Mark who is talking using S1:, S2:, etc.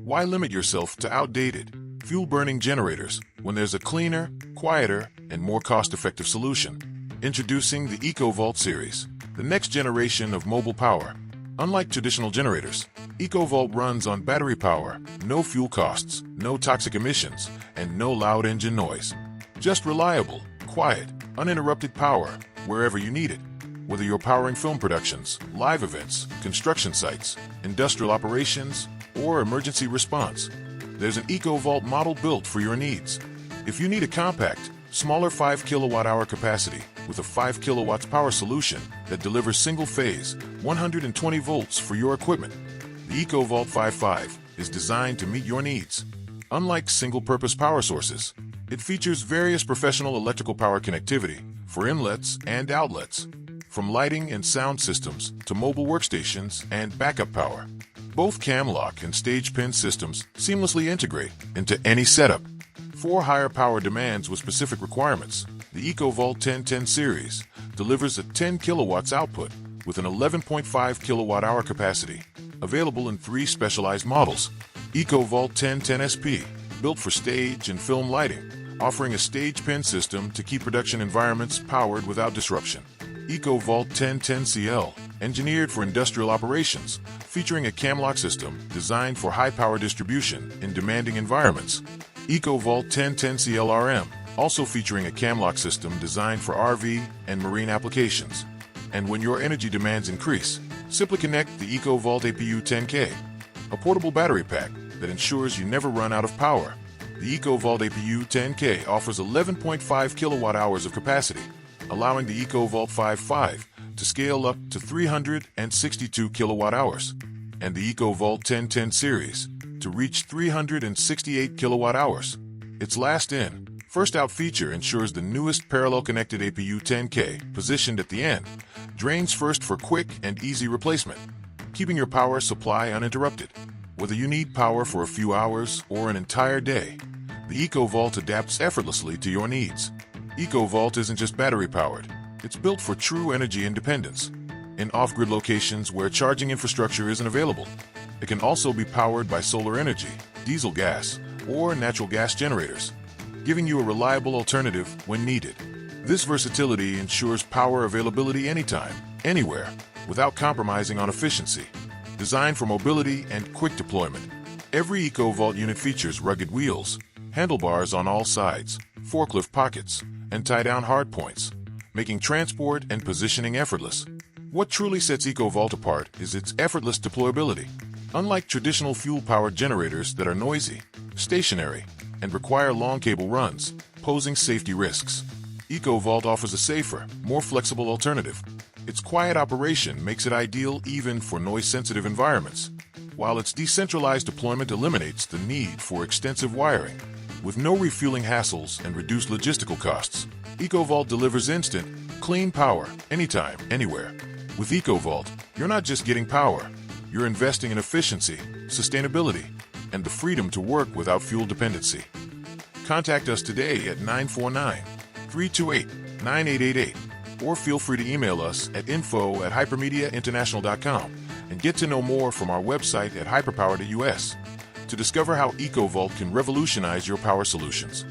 S1: Why limit yourself to outdated, fuel-burning generators when there's a cleaner, quieter, and more cost-effective solution? Introducing the EcoVault series, the next generation of mobile power. Unlike traditional generators, EcoVault runs on battery power, no fuel costs, no toxic emissions, and no loud engine noise. Just reliable, quiet, uninterrupted power wherever you need it. Whether you're powering film productions, live events, construction sites, industrial operations, or emergency response, there's an EcoVault model built for your needs. If you need a compact, smaller 5 kWh capacity with a 5 kilowatts power solution that delivers single-phase, 120 volts for your equipment, the EcoVault 5.5 is designed to meet your needs. Unlike single-purpose power sources, it features various professional electrical power connectivity for inlets and outlets, from lighting and sound systems to mobile workstations and backup power. Both Camlock and stage pin systems seamlessly integrate into any setup. For higher power demands with specific requirements, the EcoVault 1010 series delivers a 10 kilowatts output with an 11.5 kilowatt-hour capacity, available in 3 specialized models. EcoVault 1010 SP, built for stage and film lighting, offering a stage pin system to keep production environments powered without disruption. EcoVault 1010 CL, engineered for industrial operations, featuring a Camlock system designed for high power distribution in demanding environments. EcoVault 1010 CLRM, also featuring a Camlock system designed for RV and marine applications. And when your energy demands increase, simply connect the EcoVault APU-10K, a portable battery pack that ensures you never run out of power. The EcoVault APU-10K offers 11.5 kilowatt-hours of capacity, allowing the EcoVault 5.5 to scale up to 362 kilowatt-hours, and the EcoVault 1010 series to reach 368 kilowatt-hours. Its last-in, first-out feature ensures the newest parallel-connected APU-10K, positioned at the end, drains first for quick and easy replacement, keeping your power supply uninterrupted. Whether you need power for a few hours or an entire day, the EcoVault adapts effortlessly to your needs. EcoVault isn't just battery-powered, it's built for true energy independence. In off-grid locations where charging infrastructure isn't available, it can also be powered by solar energy, diesel gas, or natural gas generators, giving you a reliable alternative when needed. This versatility ensures power availability anytime, anywhere, without compromising on efficiency. Designed for mobility and quick deployment, every EcoVault unit features rugged wheels, handlebars on all sides, forklift pockets, and tie-down hardpoints, making transport and positioning effortless. What truly sets EcoVault apart is its effortless deployability. Unlike traditional fuel-powered generators that are noisy, stationary, and require long cable runs, posing safety risks, EcoVault offers a safer, more flexible alternative. Its quiet operation makes it ideal even for noise-sensitive environments, while its decentralized deployment eliminates the need for extensive wiring. With no refueling hassles and reduced logistical costs, EcoVault delivers instant, clean power anytime, anywhere. With EcoVault, you're not just getting power, you're investing in efficiency, sustainability, and the freedom to work without fuel dependency. Contact us today at 949-328-9888, or feel free to email us at info@hypermediainternational.com and get to know more from our website at hyperpower.us to discover how EcoVault can revolutionize your power solutions.